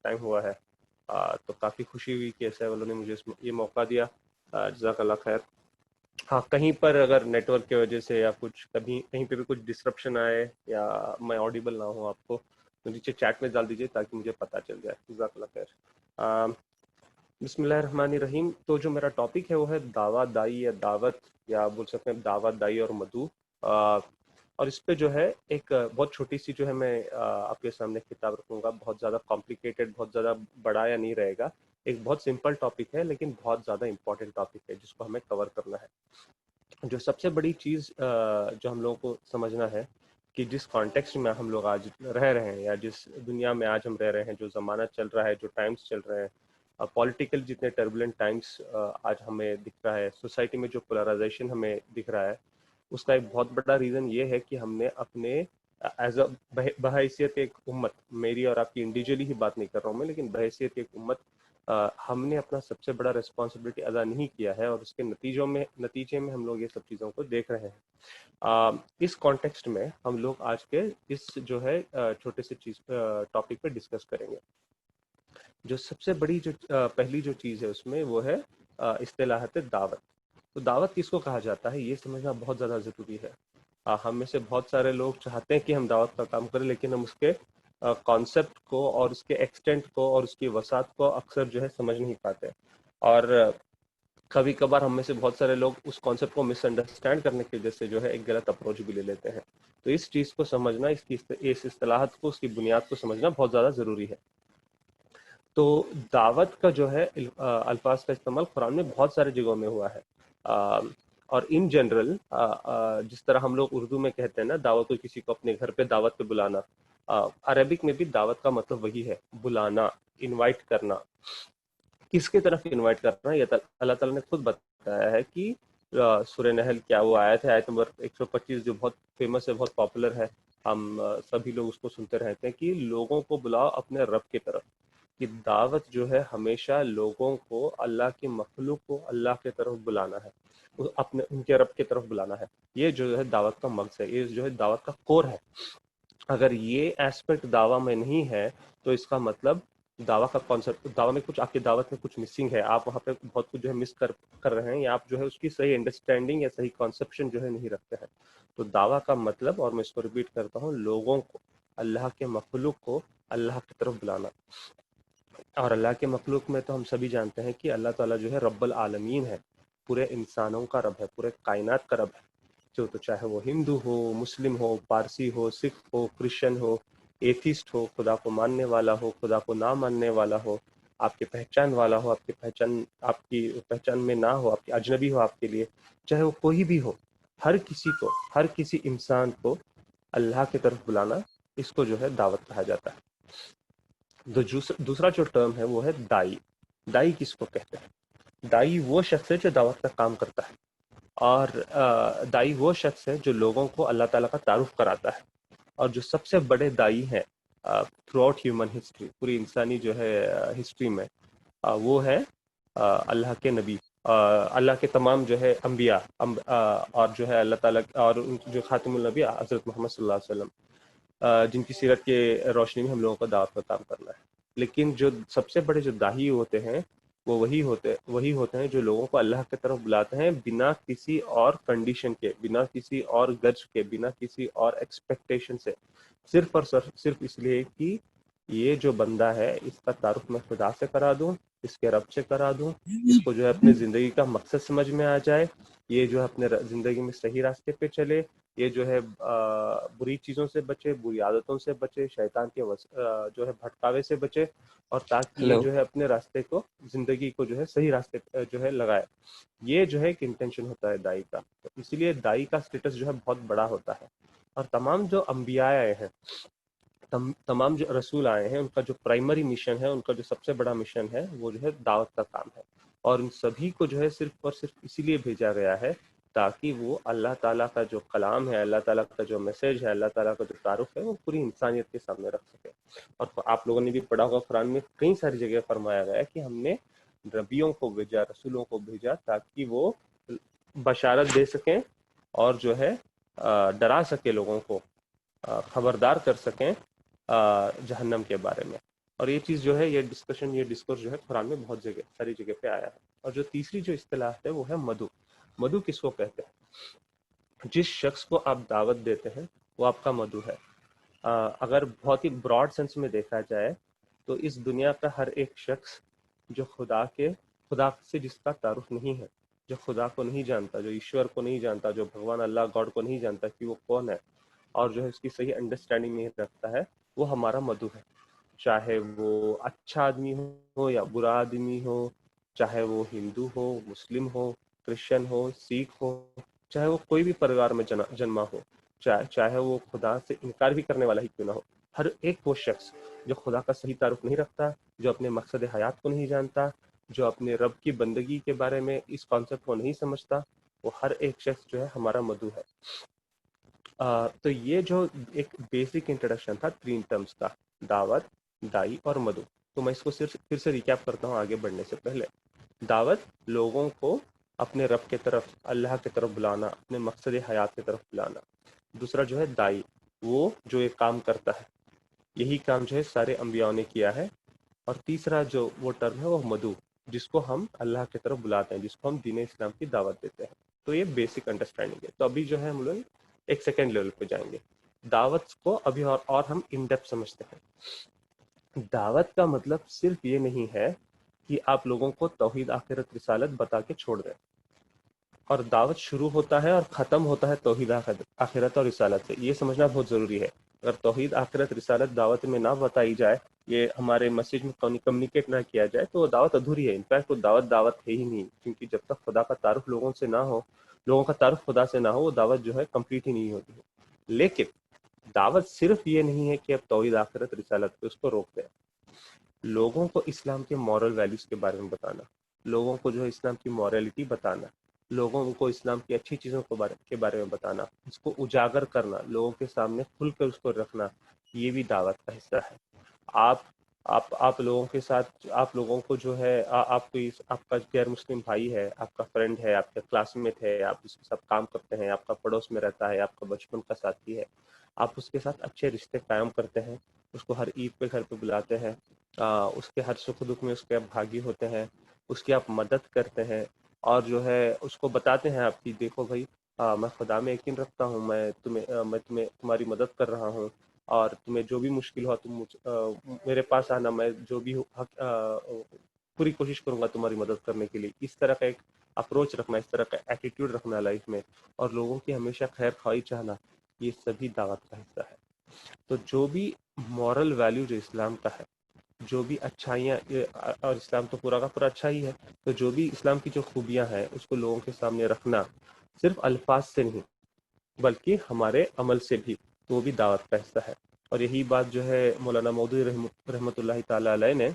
Time ہوا ہے، تو کافی خوشی ہوئی کہ ایسے والوں نے مجھے یہ موقع دیا. جزاک اللہ خیر. ہاں، کہیں پر اگر نیٹ ورک کی وجہ سے یا کچھ کہیں پہ بھی کچھ ڈسرپشن آئے یا میں آڈیبل نہ ہوں آپ کو، تو نیچے چیٹ میں ڈال دیجیے تاکہ مجھے پتہ چل جائے. جزاک اللہ خیر. بسم اللہ الرحمن الرحیم. تو جو میرا ٹاپک ہے وہ ہے دعوت، دائی یا دعوت، یا بول سکتے ہیں دعوت، دائی اور مدعو. اور اس پہ جو ہے ایک بہت چھوٹی سی جو ہے میں آپ کے سامنے کتاب رکھوں گا. بہت زیادہ کمپلیکیٹڈ، بہت زیادہ بڑا یا نہیں رہے گا. ایک بہت سمپل ٹاپک ہے لیکن بہت زیادہ امپورٹنٹ ٹاپک ہے جس کو ہمیں کور کرنا ہے. جو سب سے بڑی چیز جو ہم لوگوں کو سمجھنا ہے کہ جس کانٹیکسٹ میں ہم لوگ آج رہ رہے ہیں، یا جس دنیا میں آج ہم رہ رہے ہیں، جو زمانہ چل رہا ہے، جو ٹائمز چل رہے ہیں، پولیٹیکل جتنے ٹربولنٹ ٹائمز آج ہمیں دکھ رہا ہے، سوسائٹی میں جو پولرائزیشن ہمیں دکھ رہا ہے، اس کا ایک بہت بڑا ریزن یہ ہے کہ ہم نے اپنے ایز اے بحیثیت ایک امت، میری اور آپ کی انڈیویجولی ہی بات نہیں کر رہا ہوں میں، لیکن بحیثیت ایک امت ہم نے اپنا سب سے بڑا ریسپانسبلٹی ادا نہیں کیا ہے، اور اس کے نتیجے میں ہم لوگ یہ سب چیزوں کو دیکھ رہے ہیں. اس کانٹیکسٹ میں ہم لوگ آج کے اس جو ہے چھوٹے سے چیز ٹاپک پہ ڈسکس کریں گے. جو سب سے بڑی جو پہلی جو چیز ہے اس میں وہ ہے اصطلاحات دعوت. تو دعوت کس کو کہا جاتا ہے یہ سمجھنا بہت زیادہ ضروری ہے. ہم میں سے بہت سارے لوگ چاہتے ہیں کہ ہم دعوت کا کام کریں، لیکن ہم اس کے کانسیپٹ کو اور اس کے ایکسٹینٹ کو اور اس کی وسعت کو اکثر جو ہے سمجھ نہیں پاتے. اور کبھی کبھار ہم میں سے بہت سارے لوگ اس کانسیپٹ کو مس انڈرسٹینڈ کرنے کی وجہ سے جو ہے ایک غلط اپروچ بھی لے لیتے ہیں. تو اس چیز کو سمجھنا، اس اصطلاحات کو، اس کی بنیاد کو سمجھنا بہت زیادہ ضروری ہے. تو دعوت کا جو ہے الفاظ کا استعمال قرآن میں بہت سارے جگہوں میں ہوا ہے. اور ان جنرل جس طرح ہم لوگ اردو میں کہتے ہیں نا دعوت کو، کسی کو اپنے گھر پہ دعوت پہ بلانا، عربک میں بھی دعوت کا مطلب وہی ہے، بلانا، انوائٹ کرنا. کس کی طرف انوائٹ کرنا؟ یہ اللہ تعالیٰ نے خود بتایا ہے کہ سورہ نحل کیا وہ آیت ہے، آیت نمبر 125 جو بہت فیمس ہے، بہت پاپولر ہے، ہم سبھی لوگ اس کو سنتے رہتے ہیں، کہ لوگوں کو بلاؤ اپنے رب کی طرف. کہ دعوت جو ہے ہمیشہ لوگوں کو، اللہ کی مخلوق کو اللہ کی طرف بلانا ہے، ان کے رب کی طرف بلانا ہے. یہ جو ہے دعوت کا مقصد ہے، یہ جو ہے دعوت کا کور ہے. اگر یہ ایسپیکٹ دعویٰ میں نہیں ہے تو اس کا مطلب دعویٰ کا کانسیپٹ، دعویٰ میں کچھ، آپ کی دعوت میں کچھ مسنگ ہے، آپ وہاں پہ بہت کچھ جو ہے مس کر رہے ہیں، یا آپ جو ہے اس کی صحیح انڈرسٹینڈنگ یا صحیح کانسیپشن جو ہے نہیں رکھتے ہیں. تو دعویٰ کا مطلب، اور میں اس کو ریپیٹ کرتا ہوں، لوگوں کو، اللہ کے مخلوق کو اللہ کی طرف بلانا. اور اللہ کے مخلوق میں تو ہم سبھی جانتے ہیں کہ اللہ تعالیٰ جو ہے رب العالمین ہے، پورے انسانوں کا رب ہے، پورے کائنات کا رب ہے. جو تو چاہے وہ ہندو ہو، مسلم ہو، پارسی ہو، سکھ ہو، کرسچن ہو، ایتھیسٹ ہو، خدا کو ماننے والا ہو، خدا کو نہ ماننے والا ہو، آپ کی پہچان والا ہو، آپ کی پہچان میں نہ ہو، آپ کی اجنبی ہو آپ کے لیے، چاہے وہ کوئی بھی ہو، ہر کسی انسان کو اللہ کی طرف بلانا، اس کو جو ہے دعوت کہا جاتا ہے. دوسرا جو ٹرم ہے وہ ہے دائی. دائی کس کو کہتے ہیں؟ دائی وہ شخص ہے جو دعوت کا کام کرتا ہے، اور دائی وہ شخص ہے جو لوگوں کو اللہ تعالیٰ کا تعارف کراتا ہے. اور جو سب سے بڑے دائی ہیں تھرو آؤٹ ہیومن ہسٹری، پوری انسانی جو ہے ہسٹری میں، وہ ہے اللہ کے نبی، اللہ کے تمام جو ہے انبیاء، اور جو ہے اللہ تعالیٰ اور جو خاتم النبی حضرت محمد صلی اللہ علیہ وسلم، جن کی سیرت کے روشنی میں ہم لوگوں کو دعوت کا کام کرنا ہے. لیکن جو سب سے بڑے جو داعی ہوتے ہیں وہ وہی ہوتے ہیں جو لوگوں کو اللہ کی طرف بلاتے ہیں، بنا کسی اور کنڈیشن کے، بنا کسی اور گرج کے، بنا کسی اور ایکسپیکٹیشن سے، صرف اور صرف اس لیے کہ یہ جو بندہ ہے اس کا تعارف میں خدا سے کرا دوں، اس کے رب سے کرا دوں، اس کو جو ہے اپنی زندگی کا مقصد سمجھ میں آ جائے، یہ جو ہے اپنے زندگی میں صحیح راستے پہ چلے، یہ جو ہے بری چیزوں سے بچے، بری عادتوں سے بچے، شیطان کے جو ہے بھٹکاوے سے بچے، اور تاکہ یہ ہلو. جو ہے اپنے راستے کو، زندگی کو جو ہے صحیح راستے جو ہے لگائے. یہ جو ہے ایک انٹینشن ہوتا ہے دائی کا. تو اسی لیے دائی کا سٹیٹس جو ہے بہت بڑا ہوتا ہے. اور تمام جو انبیاء آئے ہیں، تمام جو رسول آئے ہیں، ان کا جو پرائمری مشن ہے، ان کا جو سب سے بڑا مشن ہے، وہ جو ہے دعوت کا کام ہے. اور ان سبھی کو جو ہے صرف اور صرف اسی لیے بھیجا گیا ہے تاکہ وہ اللہ تعالیٰ کا جو کلام ہے، اللہ تعالیٰ کا جو میسج ہے، اللہ تعالیٰ کا جو تعارف ہے، وہ پوری انسانیت کے سامنے رکھ سکے. اور آپ لوگوں نے بھی پڑھا ہوگا قرآن میں کئی ساری جگہ فرمایا گیا ہے کہ ہم نے نبیوں کو بھیجا، رسولوں کو بھیجا، تاکہ وہ بشارت دے سکیں اور جو ہے ڈرا سکے لوگوں کو، خبردار کر سکیں جہنم کے بارے میں. اور یہ چیز جو ہے، یہ ڈسکشن، یہ ڈسکورس جو ہے قرآن میں بہت جگہ، ساری جگہ پہ آیا ہے۔ اور جو تیسری جو اصطلاح ہے وہ ہے مدعو۔ مدعو کس کو کہتے ہیں؟ جس شخص کو آپ دعوت دیتے ہیں وہ آپ کا مدعو ہے۔ اگر بہت ہی براڈ سینس میں دیکھا جائے تو اس دنیا کا ہر ایک شخص جو خدا سے جس کا تعارف نہیں ہے، جو خدا کو نہیں جانتا، جو ایشور کو نہیں جانتا، جو بھگوان اللہ گاڈ کو نہیں جانتا کہ وہ کون ہے، اور جو ہے اس کی صحیح انڈرسٹینڈنگ نہیں رکھتا ہے، وہ ہمارا مدعو ہے۔ چاہے وہ اچھا آدمی ہو یا برا آدمی ہو، چاہے وہ ہندو ہو، مسلم ہو، کرسچن ہو، سکھ ہو، چاہے وہ کوئی بھی پریوار میں جنما ہو، چاہے وہ خدا سے انکار بھی کرنے والا ہی کیوں نہ ہو، ہر ایک وہ شخص جو خدا کا صحیح تعارف نہیں رکھتا، جو اپنے مقصد حیات کو نہیں جانتا، جو اپنے رب کی بندگی کے بارے میں اس کانسیپٹ کو نہیں سمجھتا، وہ ہر ایک شخص جو ہے ہمارا مدعو ہے۔ تو یہ جو ایک بیسک انٹروڈکشن تھا 3 ٹرمز کا، دعوت، دائی اور مدعو۔ تو میں اس کو صرف پھر سے ریکیپ کرتا ہوں آگے بڑھنے سے پہلے۔ دعوت، لوگوں کو اپنے رب کی طرف، اللہ کی طرف بلانا، اپنے مقصد حیات کی طرف بلانا۔ دوسرا جو ہے دائی، وہ جو ایک کام کرتا ہے، یہی کام جو ہے سارے انبیاء نے کیا ہے۔ اور تیسرا جو وہ ٹرم ہے وہ مدعو، جس کو ہم اللہ کی طرف بلاتے ہیں، جس کو ہم دین اسلام کی دعوت دیتے ہیں۔ تو یہ بیسک انڈرسٹینڈنگ ہے۔ تو ابھی جو ہے ہم لوگ ایک سیکنڈ لیول پہ جائیں گے۔ دعوت کو ابھی اور ہم ان ڈیپتھ سمجھتے ہیں۔ دعوت کا مطلب صرف یہ نہیں ہے کہ آپ لوگوں کو توحید، آخرت، رسالت بتا کے چھوڑ دیں، اور دعوت شروع ہوتا ہے اور ختم ہوتا ہے توحید، آخرت اور رسالت سے۔ یہ سمجھنا بہت ضروری ہے۔ اگر توحید، آخرت، رسالت دعوت میں نہ بتائی جائے، یہ ہمارے میسج میں کمیونیکیٹ نہ کیا جائے، تو وہ دعوت ادھوری ہے۔ انفیکٹ وہ دعوت ہے ہی نہیں، کیونکہ جب تک خدا کا تعارف لوگوں سے نہ ہو، لوگوں کا تعارف خدا سے نہ ہو، وہ دعوت جو ہے کمپلیٹ ہی نہیں ہوتی ہے۔ لیکن دعوت صرف یہ نہیں ہے کہ اب توحید، آخرت، رسالت پہ اس کو روک دیں۔ لوگوں کو اسلام کے مورل ویلیوز کے بارے میں بتانا، لوگوں کو جو ہے اسلام کی مورالٹی بتانا، لوگوں کو اسلام کی اچھی چیزوں کے بارے میں بتانا، اس کو اجاگر کرنا، لوگوں کے سامنے کھل کر اس کو رکھنا، یہ بھی دعوت کا حصہ ہے۔ آپ لوگوں کے ساتھ، آپ لوگوں کو جو ہے آپ کا غیر مسلم بھائی ہے، آپ کا فرینڈ ہے، آپ کا کلاس میٹ ہے، آپ اس کے ساتھ کام کرتے ہیں، آپ کا پڑوس میں رہتا ہے، آپ کا بچپن کا ساتھی ہے، آپ اس کے ساتھ اچھے رشتے قائم کرتے ہیں، اس کو ہر عید پہ گھر پہ بلاتے ہیں، اس کے ہر سکھ دکھ میں اس کے آپ بھاگی ہوتے ہیں، اس کی آپ مدد کرتے ہیں، اور جو ہے اس کو بتاتے ہیں آپ کی دیکھو بھائی، میں خدا میں یقین رکھتا ہوں، میں تمہاری مدد کر رہا ہوں، اور تمہیں جو بھی مشکل ہو تم میرے پاس آنا، میں جو بھی پوری کوشش کروں گا تمہاری مدد کرنے کے لیے۔ اس طرح کا ایک اپروچ رکھنا، اس طرح کا ایٹیٹیوڈ رکھنا لائف میں، اور لوگوں کی ہمیشہ خیر خواہی چاہنا، یہ سبھی دعوت کا حصہ ہے۔ تو جو بھی مورل ویلیو جو اسلام کا ہے، جو بھی اچھائیاں، اور اسلام تو پورا کا پورا اچھا ہی ہے، تو جو بھی اسلام کی جو خوبیاں ہیں اس کو لوگوں کے سامنے رکھنا، صرف الفاظ سے نہیں بلکہ ہمارے عمل سے بھی، تو وہ بھی دعوت کا حصہ ہے۔ اور یہی بات جو ہے مولانا مودودی رحمۃ اللہ تعالی علیہ نے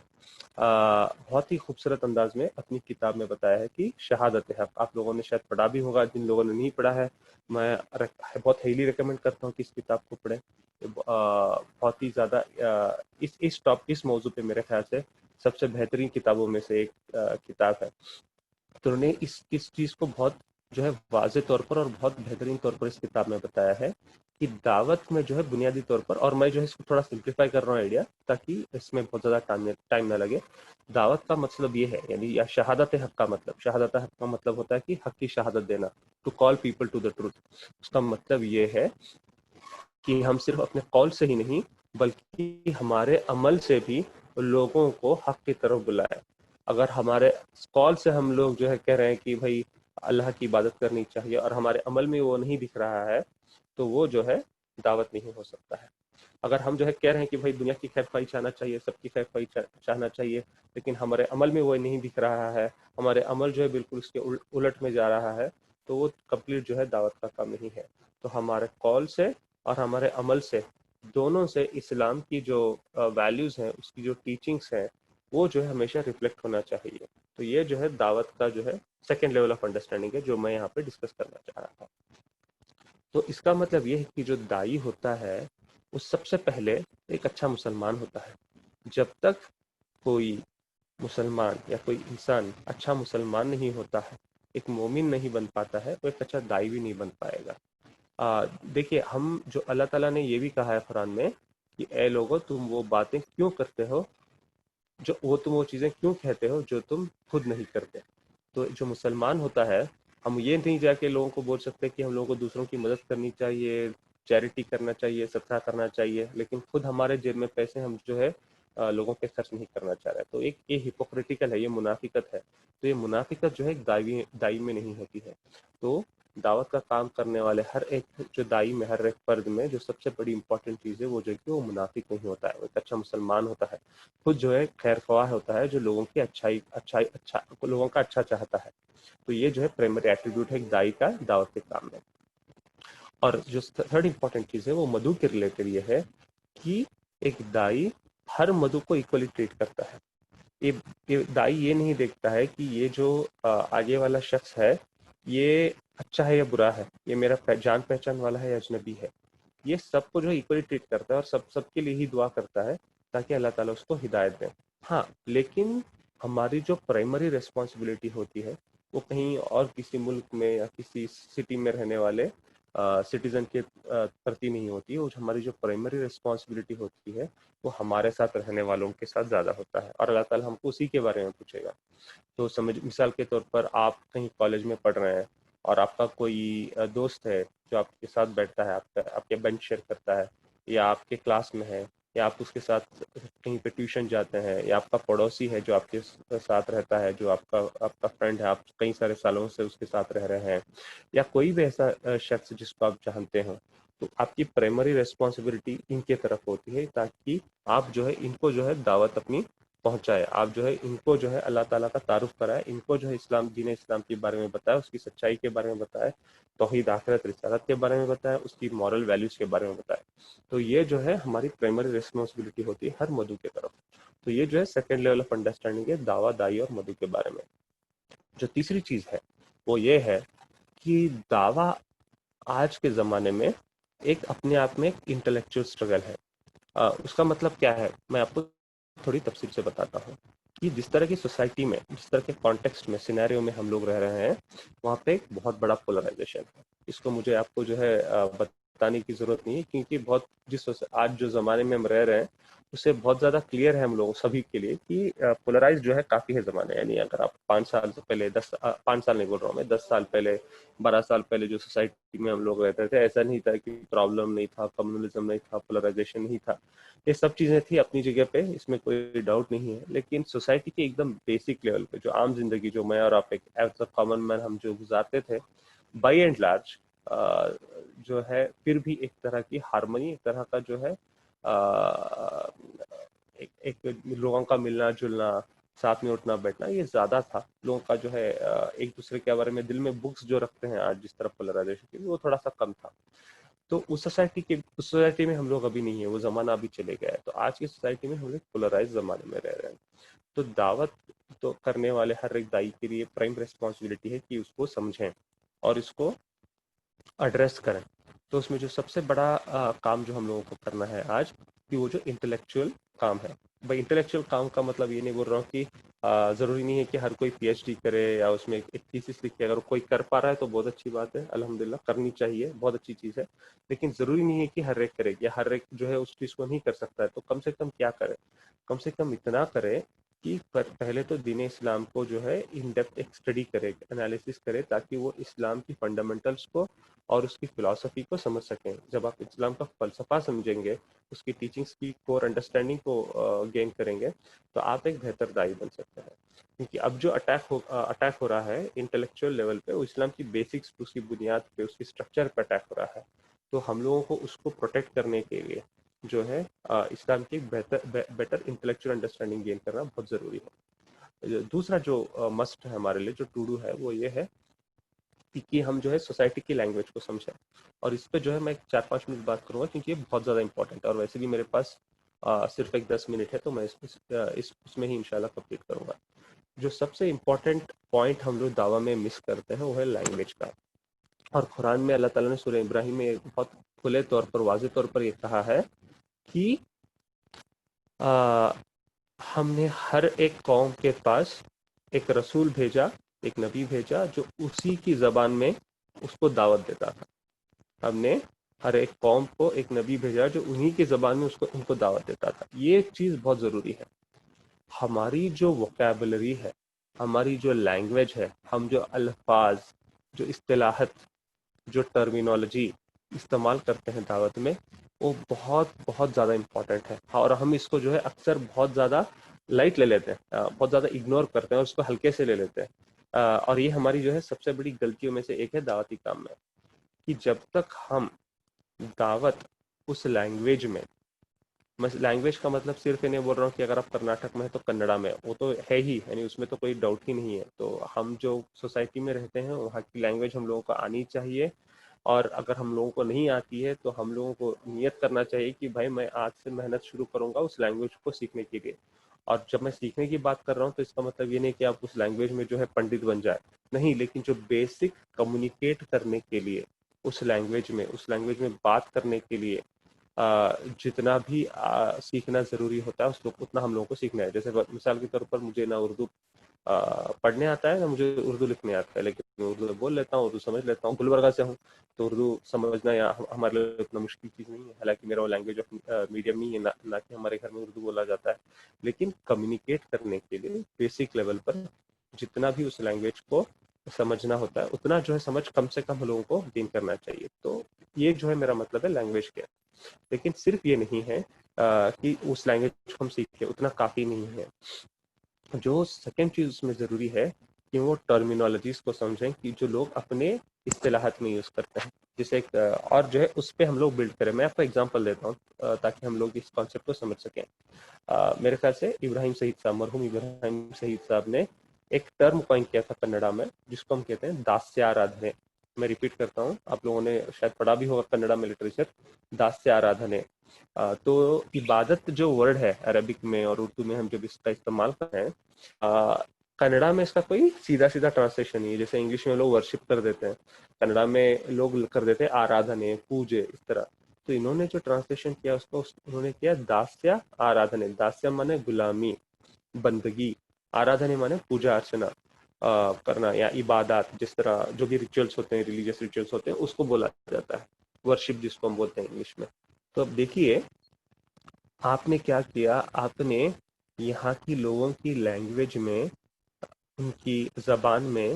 بہت ہی خوبصورت انداز میں اپنی کتاب میں بتایا ہے کہ شہادت حق، آپ لوگوں نے شاید پڑھا بھی ہوگا، جن لوگوں نے نہیں پڑھا ہے میں بہت ہیلی ریکمینڈ کرتا ہوں کہ اس کتاب کو پڑھیں۔ بہت ہی زیادہ اس موضوع پہ میرے خیال سے سب سے بہترین کتابوں میں سے ایک کتاب ہے۔ تو انہوں نے اس چیز کو بہت جو ہے واضح طور پر اور بہت بہترین طور پر اس کتاب میں بتایا ہے کہ دعوت میں جو ہے بنیادی طور پر، اور میں جو ہے اس کو تھوڑا سمپلیفائی کر رہا ہوں آئیڈیا، تاکہ اس میں بہت زیادہ ٹائم نہ لگے۔ دعوت کا مطلب یہ ہے، یعنی یا شہادت حق کا مطلب، شہادت حق کا مطلب ہوتا ہے کہ حق کی شہادت دینا، to call people to the truth. اس کا مطلب یہ ہے کہ ہم صرف اپنے قول سے ہی نہیں بلکہ ہمارے عمل سے بھی لوگوں کو حق کی طرف بلائیں۔ اگر ہمارے قول سے ہم لوگ جو ہے کہہ رہے ہیں کہ بھائی اللہ کی عبادت کرنی چاہیے، اور ہمارے عمل میں وہ نہیں دکھ رہا ہے، تو وہ جو ہے دعوت نہیں ہو سکتا ہے۔ اگر ہم جو ہے کہہ رہے ہیں کہ بھائی دنیا کی خیر خواہی چاہنا چاہیے، سب کی خیر خواہی چاہنا چاہیے، لیکن ہمارے عمل میں وہ نہیں دکھ رہا ہے، ہمارے عمل جو ہے بالکل اس کے الٹ میں جا رہا ہے، تو وہ کمپلیٹ جو ہے دعوت کا کام نہیں ہے۔ تو ہمارے قول سے اور ہمارے عمل سے، دونوں سے اسلام کی جو ویلیوز ہیں، اس کی جو ٹیچنگز ہیں، وہ جو ہے ہمیشہ ریفلیکٹ ہونا چاہیے۔ تو یہ جو ہے دعوت کا جو ہے سیکنڈ لیول آف انڈرسٹینڈنگ ہے، جو میں یہاں پہ ڈسکس کرنا چاہ رہا تھا۔ تو اس کا مطلب یہ ہے کہ جو دائی ہوتا ہے وہ سب سے پہلے ایک اچھا مسلمان ہوتا ہے۔ جب تک کوئی مسلمان یا کوئی انسان اچھا مسلمان نہیں ہوتا ہے، ایک مومن نہیں بن پاتا ہے، وہ ایک اچھا دائی بھی نہیں بن پائے گا۔ دیکھیے، ہم جو اللہ تعالیٰ نے یہ بھی کہا ہے قرآن میں کہ اے لوگو تم وہ باتیں کیوں کرتے ہو جو وہ چیزیں کیوں کہتے ہو جو تم خود نہیں کرتے. تو جو مسلمان ہوتا ہے ہم یہ نہیں جا کے لوگوں کو بول سکتے کہ ہم لوگوں کو دوسروں کی مدد کرنی چاہیے, چیریٹی کرنا چاہیے, صدقہ کرنا چاہیے, لیکن خود ہمارے جیب میں پیسے ہم جو ہے لوگوں پہ خرچ نہیں کرنا چاہ رہے. تو ایک یہ ہپوکریٹیکل ہے, یہ منافقت ہے. تو یہ منافقت جو ہے ایک دائی میں نہیں ہوتی ہے. تو دعوت کا کام کرنے والے ہر ایک جو دائی میں, ہر ایک فرد میں جو سب سے بڑی امپورٹنٹ چیز ہے وہ جو کہ وہ منافق نہیں ہوتا ہے, وہ ایک اچھا مسلمان ہوتا ہے, خود جو ہے خیر خواہ ہوتا ہے, جو لوگوں کی لوگوں کا اچھا چاہتا ہے. تو یہ جو ہے پرائمری ایٹریبیوٹ ہے ایک دائی کا دعوت کے کام میں. اور جو تھرڈ امپورٹنٹ چیز ہے وہ مدعو کے ریلیٹڈ یہ ہے کہ ایک دائی ہر مدعو کو ایکولی ٹریٹ کرتا ہے. یہ دائی یہ نہیں دیکھتا ہے کہ یہ جو آگے والا شخص ہے یہ اچھا ہے یا برا ہے, یہ میرا جان پہچان والا ہے یا اجنبی ہے. یہ سب کو جو ہے ایکولی ٹریٹ کرتا ہے اور سب کے لیے ہی دعا کرتا ہے تاکہ اللہ تعالیٰ اس کو ہدایت دیں. ہاں, لیکن ہماری جو پرائمری ریسپانسبلٹی ہوتی ہے وہ کہیں اور کسی ملک میں یا کسی سٹی میں رہنے والے سٹیزن کے پرتی نہیں ہوتی ہے. ہماری جو پرائمری ریسپانسبلٹی ہوتی ہے وہ ہمارے ساتھ رہنے والوں کے ساتھ زیادہ ہوتا ہے, اور اللہ تعالیٰ ہم کو اسی کے بارے میں پوچھے گا. تو مثال کے طور پر آپ کہیں کالج میں پڑھ رہے ہیں اور آپ کا کوئی دوست ہے جو آپ کے ساتھ بیٹھتا ہے, آپ کے بینچ شیئر کرتا ہے, یا آپ کے کلاس میں ہے, یا آپ اس کے ساتھ کہیں پہ ٹیوشن جاتے ہیں, یا آپ کا پڑوسی ہے جو آپ کے ساتھ رہتا ہے, جو آپ کا فرینڈ ہے, آپ کئی سارے سالوں سے اس کے ساتھ رہ رہے ہیں, یا کوئی بھی ایسا شخص جس کو آپ جانتے ہوں, تو آپ کی پرائمری ریسپانسبلٹی ان کے طرف ہوتی ہے تاکہ آپ جو ہے ان کو جو ہے دعوت اپنی پہنچائے, آپ جو ہے ان کو جو ہے اللہ تعالیٰ کا تعارف کرائے, ان کو جو ہے دین اسلام کے بارے میں بتائے, اس کی سچائی کے بارے میں بتائے, توحید آخرت رسالت کے بارے میں بتائے, اس کی مورل ویلیوز کے بارے میں بتائے. تو یہ جو ہے ہماری پرائمری ریسپانسبلٹی ہوتی ہے ہر مدعو کی طرف. تو یہ جو ہے سیکنڈ لیول آف انڈرسٹینڈنگ ہے دعویٰ, دائی اور مدعو کے بارے میں. جو تیسری چیز ہے وہ یہ ہے کہ دعویٰ آج کے زمانے میں ایک اپنے آپ میں ایک انٹلیکچوئل اسٹرگل ہے. اس کا مطلب کیا ہے میں آپ کو تھوڑی تفصیل سے بتاتا ہوں کہ جس طرح کی سوسائٹی میں, جس طرح کے کانٹیکسٹ میں, سینیریو میں ہم لوگ رہ رہے ہیں, وہاں پہ ایک بہت بڑا پولرائزیشن ہے. اس کو مجھے آپ کو جو ہے بتانے کی ضرورت نہیں ہے, کیونکہ آج جو زمانے میں ہم رہ رہے ہیں اس سے بہت زیادہ کلیئر ہے ہم لوگوں سبھی کے لیے کہ پولرائز جو ہے کافی ہے زمانے. یعنی اگر آپ 5 سال سے پہلے 5 سال نہیں بول رہا ہوں میں, 10 سال پہلے, 12 سال پہلے جو سوسائٹی میں ہم لوگ رہتے تھے, ایسا نہیں تھا کہ پرابلم نہیں تھا, کمیونزم نہیں تھا, پولرائزیشن نہیں تھا. یہ سب چیزیں تھی اپنی جگہ پہ, اس میں کوئی ڈاؤٹ نہیں ہے. لیکن سوسائٹی کے ایک دم بیسک لیول پہ جو عام زندگی جو میں اور آپ ایک ایز اے کامن مین ہم جو گزارتے تھے, بائی اینڈ لارج جو ہے پھر بھی ایک طرح کی ہارمنی, ایک طرح کا جو ہے ایک لوگوں کا ملنا جلنا, ساتھ میں اٹھنا بیٹھنا, یہ زیادہ تھا. لوگوں کا جو ہے ایک دوسرے کے بارے میں دل میں بکس جو رکھتے ہیں آج جس طرح پولرائزیشن کی, وہ تھوڑا سا کم تھا. تو اس سوسائٹی میں ہم لوگ ابھی نہیں ہے, وہ زمانہ ابھی چلے گیا ہے. تو آج کی سوسائٹی میں ہم لوگ پولرائز زمانے میں رہ رہے ہیں. تو دعوت تو کرنے والے ہر ایک دائی کے لیے پرائم ریسپانسبلٹی ہے کہ اس کو سمجھیں اور اس کو ایڈریس کریں. تو اس میں جو سب سے بڑا کام جو ہم لوگوں کو کرنا ہے آج, کہ وہ جو انٹلیکچوئل کام ہے. بھائی انٹلیکچوئل کام کا مطلب یہ نہیں بول رہا ہوں کہ ضروری نہیں ہے کہ ہر کوئی پی ایچ ڈی کرے یا اس میں ایک تھیسس لکھے. اگر کوئی کر پا رہا ہے تو بہت اچھی بات ہے, الحمدللہ کرنی چاہیے, بہت اچھی چیز ہے. لیکن ضروری نہیں ہے کہ ہر ایک کرے, یا ہر ایک جو ہے اس چیز کو نہیں کر سکتا ہے. تو کم سے کم کیا کرے, کم سے کم اتنا کرے کہ پہلے تو دین اسلام کو جو ہے ان ڈیپتھ ایک اسٹڈی کرے, انالیسس کرے, تاکہ وہ اسلام کی فنڈامنٹلس کو اور اس کی فلاسفی کو سمجھ سکیں. جب آپ اسلام کا فلسفہ سمجھیں گے, اس کی ٹیچنگس کی کور انڈرسٹینڈنگ کو گین کریں گے, تو آپ ایک بہتر دائی بن سکتے ہیں. کیونکہ اب جو اٹیک ہو رہا ہے انٹلیکچوئل لیول پہ, وہ اسلام کی بیسکس, اس کی بنیاد پہ, اس کی اسٹرکچر پہ اٹیک ہو رہا ہے. تو ہم لوگوں کو اس کو پروٹیکٹ کرنے کے لیے جو ہے اسلام کی بیٹر انٹلیکچوئل انڈرسٹینڈنگ گین کرنا بہت ضروری ہے. دوسرا جو مسٹ ہے ہمارے لیے, جو ٹو ڈو ہے, وہ یہ ہے کہ ہم جو ہے سوسائٹی کی لینگویج کو سمجھیں. اور اس پہ جو ہے میں 4-5 منٹ بات کروں گا, کیونکہ یہ بہت زیادہ امپورٹنٹ ہے, اور ویسے بھی میرے پاس صرف ایک 10 منٹ ہے, تو میں اس میں ہی انشاءاللہ کمپلیٹ کروں گا. جو سب سے امپورٹنٹ پوائنٹ ہم لوگ دعویٰ میں مس کرتے ہیں وہ ہے لینگویج کا. اور قرآن میں اللہ تعالیٰ نے سورہ ابراہیم میں بہت کھلے طور پر, واضح طور پر یہ کہا ہے کہ ہم نے ہر ایک قوم کے پاس ایک رسول بھیجا, ایک نبی بھیجا, جو اسی کی زبان میں اس کو دعوت دیتا تھا. ہم نے ہر ایک قوم کو ایک نبی بھیجا جو انہی کی زبان میں ان کو دعوت دیتا تھا. یہ چیز بہت ضروری ہے. ہماری جو ووکیبلری ہے، ہماری جو لینگویج ہے، ہم جو الفاظ، جو اصطلاحات، جو ٹرمینالوجی استعمال کرتے ہیں دعوت میں، وہ بہت بہت زیادہ امپورٹنٹ ہے، اور ہم اس کو جو ہے اکثر بہت زیادہ لائٹ لے لیتے ہیں، بہت زیادہ اگنور کرتے ہیں اور اس کو ہلکے سے لے لیتے ہیں، اور یہ ہماری جو ہے سب سے بڑی غلطیوں میں سے ایک ہے دعوتی کام میں، کہ جب تک ہم دعوت اس لینگویج میں، لینگویج کا مطلب صرف یہ نہیں بول رہا ہوں کہ اگر آپ کرناٹک میں ہیں تو کنڑا میں، وہ تو ہے ہی، یعنی اس میں تو کوئی ڈاؤٹ ہی نہیں ہے، تو ہم جو سوسائٹی میں رہتے ہیں وہاں کی لینگویج ہم لوگوں کو آنی چاہیے، اور اگر ہم لوگوں کو نہیں آتی ہے تو ہم لوگوں کو نیت کرنا چاہیے کہ بھائی میں آج سے محنت شروع کروں گا اس لینگویج کو سیکھنے کے لیے، اور جب میں سیکھنے کی بات کر رہا ہوں تو اس کا مطلب یہ نہیں کہ آپ اس لینگویج میں جو ہے پنڈت بن جائے، نہیں، لیکن جو بیسک کمیونیکیٹ کرنے کے لیے اس لینگویج میں بات کرنے کے لیے جتنا بھی سیکھنا ضروری ہوتا ہے اتنا ہم لوگوں کو سیکھنا ہے. جیسے مثال کے طور پر مجھے نہ اردو پڑھنے آتا ہے نہ مجھے اردو لکھنے آتا ہے، لیکن میں اردو بول لیتا ہوں، اردو سمجھ لیتا ہوں. گلبرگہ سے ہوں تو اردو سمجھنا یا ہمارے لیے اتنا مشکل چیز نہیں ہے، حالانکہ میرا وہ لینگویج آف میڈیم نہیں ہے، نہ کہ ہمارے گھر میں اردو بولا جاتا ہے، لیکن کمیونیکیٹ کرنے کے لیے بیسک لیول پر جتنا بھی اس لینگویج کو سمجھنا ہوتا ہے اتنا جو ہے سمجھ کم سے کم لوگوں کو گین کرنا چاہیے. تو یہ جو ہے میرا مطلب ہے لینگویج کے، لیکن صرف یہ نہیں ہے کہ اس لینگویج کو ہم سیکھیں، اتنا کافی نہیں ہے. جو سیکنڈ چیز اس میں ضروری ہے کہ وہ ٹرمینالوجیز کو سمجھیں کہ جو لوگ اپنے اصطلاحات میں یوز کرتے ہیں، جسے اور جو ہے اس پہ ہم لوگ بلڈ کریں. میں آپ کو اگزامپل دیتا ہوں تاکہ ہم لوگ اس کانسیپٹ کو سمجھ سکیں. میرے خیال سے ابراہیم شہید صاحب، مرحوم ابراہیم شہید صاحب نے ایک ٹرم کوائن کیا تھا کنڑا میں، جس کو ہم کہتے ہیں داسیہ آرادھنے. میں ریپیٹ کرتا ہوں، آپ لوگوں نے شاید پڑھا بھی ہوگا کنڑا میں لٹریچر، داسیہ آرادھنے. تو عبادت جو ورڈ ہے عربک میں اور اردو میں ہم جب اس کا استعمال کرتے ہیں، کنڑا میں اس کا کوئی سیدھا سیدھا ٹرانسلیشن نہیں ہے. جیسے انگلش میں لوگ ورشپ کر دیتے ہیں، کنڑا میں لوگ کر دیتے ہیں آرادھنے، پوجے، اس طرح. تو انہوں نے جو ٹرانسلیشن کیا اس کو انہوں نے کیا داسیہ آرادھنے. داسیہ مانے غلامی، بندگی، آرادھنے مانے پوجا ارچنا کرنا یا عبادات، جس طرح جو بھی ریچولس ہوتے ہیں، ریلیجیس ریچولس ہوتے ہیں، اس کو بولا جاتا ہے ورشپ، جس کو ہم بولتے ہیں انگلش میں. تو اب دیکھیے آپ نے کیا کیا، آپ نے یہاں کی لوگوں کی لینگویج میں، ان کی زبان میں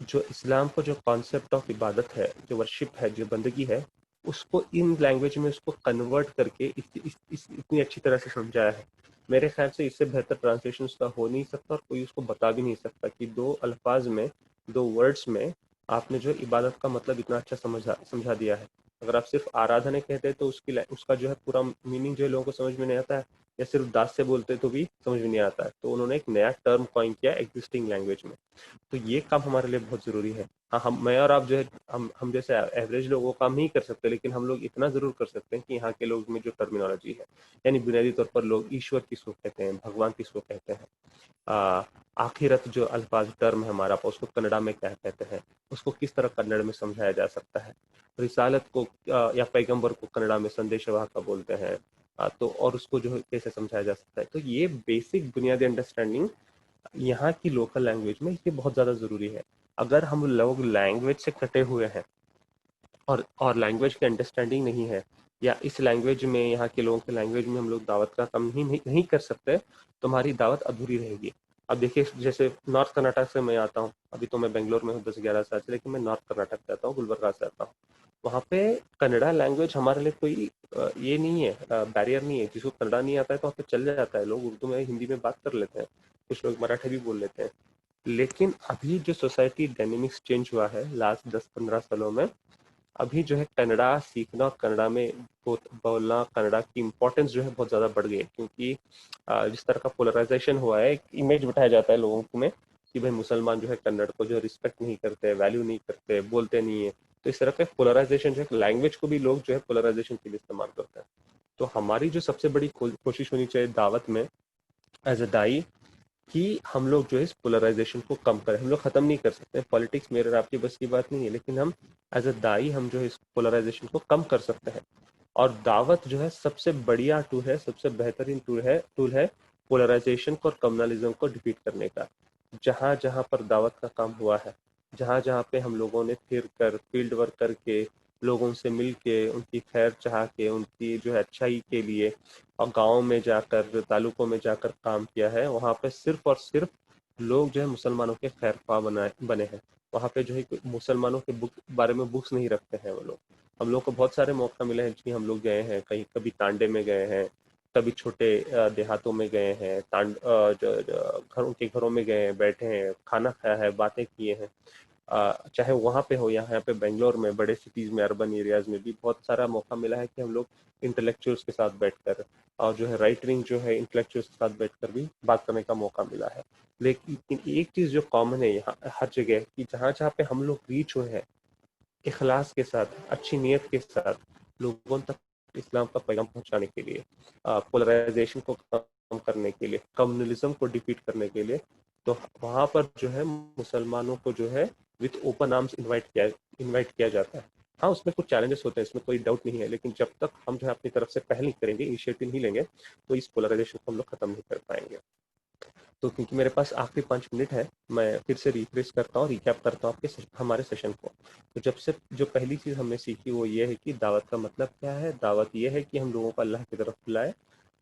جو اسلام کو جو کانسیپٹ آف عبادت ہے، جو ورشپ ہے، جو بندگی ہے، اس کو ان لینگویج میں اس کو کنورٹ کر کے اتنی اچھی طرح سے سمجھایا ہے. میرے خیال سے اس سے بہتر ٹرانسلیشن اس کا ہو نہیں سکتا، اور کوئی اس کو بتا بھی نہیں سکتا کہ دو الفاظ میں، دو ورڈز میں آپ نے جو عبادت کا مطلب اتنا اچھا سمجھا دیا ہے. اگر آپ صرف آرادھنے کہتے ہیں تو اس کا جو ہے پورا میننگ جو ہے لوگوں کو سمجھ میں نہیں آتا ہے، یا صرف داس سے بولتے تو بھی سمجھ میں نہیں آتا ہے. تو انہوں نے ایک نیا ٹرم کوائن کیا ایگزسٹنگ لینگویج میں. تو یہ کام ہمارے لیے بہت ضروری ہے. ہاں، میں اور آپ جو ہے ہم جیسے ایوریج لوگ وہ کام نہیں کر سکتے، لیکن ہم لوگ اتنا ضرور کر سکتے ہیں کہ یہاں کے لوگ میں جو ٹرمینالوجی ہے، یعنی بنیادی طور پر لوگ ایشور کس کو کہتے ہیں، بھگوان کس کو کہتے ہیں، آخرت جو الفاظ ٹرم ہے ہمارا، اس کو کنڑا میں کیا کہتے ہیں، اس کو کس طرح کنڑ میں سمجھایا جا سکتا ہے. رسالت کو یا پیغمبر کو کنڑا میں سندیش واہکا بولتے ہیں، تو اور اس کو جو ہے کیسے سمجھایا جا سکتا ہے. تو یہ بیسک بنیادی انڈرسٹینڈنگ یہاں کی لوکل لینگویج میں یہ بہت زیادہ ضروری ہے. اگر ہم لوگ لینگویج سے کٹے ہوئے ہیں اور لینگویج کی انڈرسٹینڈنگ نہیں ہے، یا اس لینگویج میں، یہاں کے لوگوں کے لینگویج میں ہم لوگ دعوت کا کام نہیں کر سکتے، تو ہماری دعوت ادھوری رہے گی. اب دیکھیے جیسے نارتھ کرناٹک سے میں آتا ہوں، ابھی تو میں بنگلور میں ہوں 10-11 سال سے، لیکن میں نارتھ کرناٹک سے آتا ہوں، گلبرگہ سے آتا ہوں. وہاں پہ کنڑا لینگویج ہمارے لیے کوئی یہ نہیں ہے، بیریئر نہیں ہے. جس کو کنڑا نہیں آتا ہے تو وہاں پہ چل جاتا ہے، لوگ اردو میں ہندی میں بات کر لیتے ہیں، کچھ لوگ مراٹھی بھی بول لیتے ہیں. لیکن ابھی جو سوسائٹی ڈائنمکس چینج ہوا ہے لاسٹ 10-15 سالوں میں، ابھی جو ہے کنڑا سیکھنا، کنڑا میں بولنا، کنڑا کی امپورٹنس جو ہے بہت زیادہ بڑھ گئی ہے. کیونکہ جس طرح کا پولرائزیشن ہوا ہے، ایک امیج بٹھایا جاتا ہے لوگوں میں کہ بھائی مسلمان جو ہے کنڑ کو جو رسپیکٹ نہیں کرتے، ویلیو نہیں کرتے، بولتے نہیں ہیں. تو اس طرح کا پولرائزیشن جو ہے لینگویج کو بھی لوگ جو ہے پولرائزیشن کے لیے استعمال کرتے ہیں. تو ہماری جو سب سے بڑی کوشش ہونی چاہیے دعوت میں ایز اے دائی، کہ ہم لوگ جو ہے اس پولرائزیشن کو کم کریں. ہم لوگ ختم نہیں کر سکتے، پالیٹکس میرے اور آپ کی بس کی بات نہیں ہے، لیکن ہم ایز اے دائی ہم جو ہے اس پولرائزیشن کو کم کر سکتے ہیں. اور دعوت جو ہے سب سے بڑھیا ٹول ہے، سب سے بہترین ٹول ہے پولرائزیشن کو اور کمیونلزم کو ڈیفیٹ کرنے کا. جہاں جہاں پر دعوت کا کام ہوا ہے، جہاں جہاں پہ ہم لوگوں نے پھر کر فیلڈ ورک کر کے لوگوں سے مل کے ان کی خیر چاہ کے ان کی جو ہے اچھائی کے لیے اور گاؤں میں جا کر تعلقوں میں جا کر کام کیا ہے، وہاں پہ صرف اور صرف لوگ جو ہے مسلمانوں کے خیر خواہ بنے ہیں. وہاں پہ جو ہے مسلمانوں کے بارے میں بکس نہیں رکھتے ہیں وہ لوگ. ہم لوگ کو بہت سارے موقع ملے ہیں جی، ہم لوگ گئے ہیں کہیں، کبھی تانڈے میں گئے ہیں، کبھی چھوٹے دیہاتوں میں گئے ہیں، گھروں کے گھروں میں گئے ہیں، بیٹھے ہیں، کھانا کھایا ہے، باتیں کیے ہیں. چاہے وہاں پہ ہو یا یہاں پہ بنگلور میں بڑے سٹیز میں اربن ایریاز میں بھی بہت سارا موقع ملا ہے کہ ہم لوگ انٹلیکچوئلس کے ساتھ بیٹھ کر اور جو ہے رائٹ ونگ جو ہے انٹلیکچوئلس کے ساتھ بیٹھ کر بھی بات کرنے کا موقع ملا ہے. لیکن ایک چیز جو کامن ہے یہاں ہر جگہ کہ جہاں جہاں پہ ہم لوگ ریچ ہوئے ہیں اخلاص کے ساتھ، اچھی نیت کے ساتھ لوگوں تک اسلام کا پیغام پہنچانے کے لیے، پولرائزیشن کو کم کرنے کے لیے، کمیونلزم کو ڈیفیٹ کرنے کے لیے، تو وہاں پر جو ہے مسلمانوں کو جو ہے وتھ اوپن آرمس انوائٹ کیا جاتا ہے. ہاں اس میں کچھ چیلنجز ہوتے ہیں، اس میں کوئی ڈاؤٹ نہیں ہے، لیکن جب تک ہم جو ہے اپنی طرف سے پہل نہیں کریں گے، انیشیٹو نہیں لیں گے، تو اس پولرائزیشن کو ہم لوگ ختم نہیں کر پائیں گے. تو کیونکہ میرے پاس آخری 5 منٹ ہے، میں پھر سے ریفریش کرتا ہوں، ریکیپ کرتا ہوں آپ کے ہمارے سیشن کو. تو جب سے جو پہلی چیز ہم نے سیکھی وہ یہ ہے کہ دعوت کا مطلب کیا ہے. دعوت یہ ہے کہ ہم لوگوں کو اللہ کی طرف بلائے.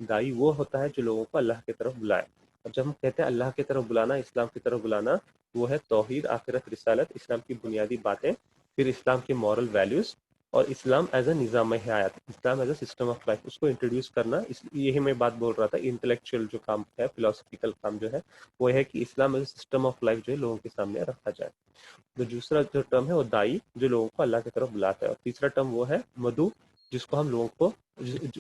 دائی وہ ہوتا ہے جو لوگوں کو اللہ کی طرف بلائے. اور جب ہم کہتے ہیں اللہ کی طرف بلانا، اسلام کی طرف بلانا، وہ ہے توحید، آخرت، رسالت، اسلام کی بنیادی باتیں، پھر اسلام کے مورل ویلیوز، اور اسلام ایز اے نظام حیات، Islam as a system of life, اس کو انٹروڈیوس کرنا. یہی میں بات بول رہا تھا، انٹلیکچوئل جو کام ہے، فلاسفیکل کام جو ہے وہ ہے کہ Islam as a system of life جو ہے لوگوں کے سامنے رکھا جائے. جو دوسرا جو ٹرم ہے وہ دائی، جو لوگوں کو اللہ کی طرف بلاتا ہے. اور تیسرا ٹرم وہ ہے مدعو، جس کو ہم لوگوں کو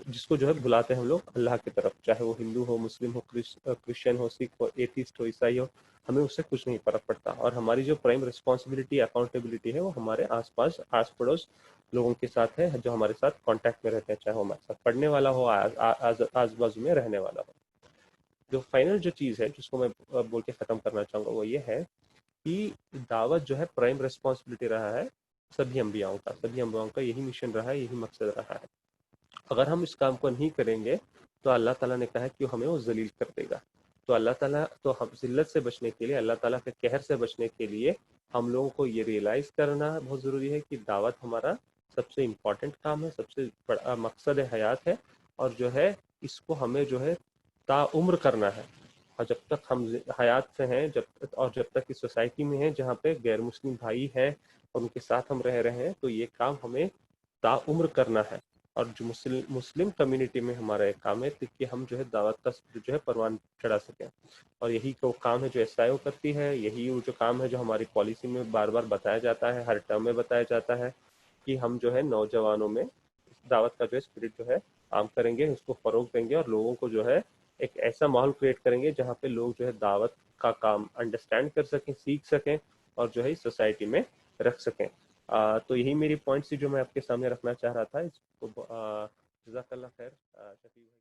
جس کو جو ہے بلاتے ہیں ہم لوگ اللہ کی طرف، چاہے وہ ہندو ہو، مسلم ہو، کرسچن ہو، سکھ ہو، ایتھیسٹ ہو، عیسائی ہو، ہمیں اس سے کچھ نہیں فرق پڑتا. اور ہماری جو پرائم رسپانسبلٹی، اکاؤنٹیبلٹی ہے وہ ہمارے آس پاس، آس پڑوس لوگوں کے ساتھ ہے جو ہمارے ساتھ کانٹیکٹ میں رہتے ہیں، چاہے وہ ہمارے ساتھ پڑھنے والا ہو، آس بازو میں رہنے والا ہو. جو فائنل جو چیز ہے جس کو میں بول کے ختم کرنا چاہوں گا وہ یہ ہے کہ دعوت جو ہے پرائم ریسپانسبلٹی رہا ہے سبھی انبیاؤں کا یہی مشن رہا ہے، یہی مقصد رہا ہے. اگر ہم اس کام کو نہیں کریں گے تو اللہ تعالیٰ نے کہا کہ ہمیں وہ ذلیل کر دے گا. تو اللہ تعالیٰ، تو ہم ذلت سے بچنے کے لیے، اللہ تعالیٰ کے قہر سے بچنے کے لیے ہم لوگوں کو یہ ریئلائز کرنا بہت ضروری ہے کہ دعوت ہمارا سب سے امپورٹنٹ کام ہے، سب سے بڑا مقصد حیات ہے، اور جو ہے اس کو ہمیں جو ہے تا عمر کرنا ہے. اور جب تک ہم حیات سے ہیں، جب تک اس سوسائٹی میں ہیں جہاں پہ غیر مسلم بھائی ہیں اور ان کے ساتھ ہم رہ رہے ہیں، تو یہ کام ہمیں تا عمر کرنا ہے. اور جو مسلم کمیونٹی میں ہمارا ایک کام ہے کہ ہم جو ہے دعوت کا جو ہے پروان چڑھا سکیں. اور یہی وہ کام ہے جو ایس آئی او کرتی ہے، یہی وہ جو کام ہے جو ہماری پالیسی میں بار بار بتایا جاتا ہے، ہر ٹرم میں بتایا جاتا ہے کہ ہم جو ہے نوجوانوں میں دعوت کا جو ہے اسپرٹ جو ہے عام کریں گے، اس کو فروغ دیں گے، اور لوگوں کو جو ہے ایک ایسا ماحول کریٹ کریں گے جہاں پہ لوگ جو ہے دعوت کا کام انڈرسٹینڈ کر سکیں، سیکھ سکیں، اور جو ہے اس سوسائٹی میں رکھ سکیں. تو یہی میری پوائنٹس تھی جو میں آپ کے سامنے رکھنا چاہ رہا تھا. اس کو جزاک اللہ خیر شفیع بھائی.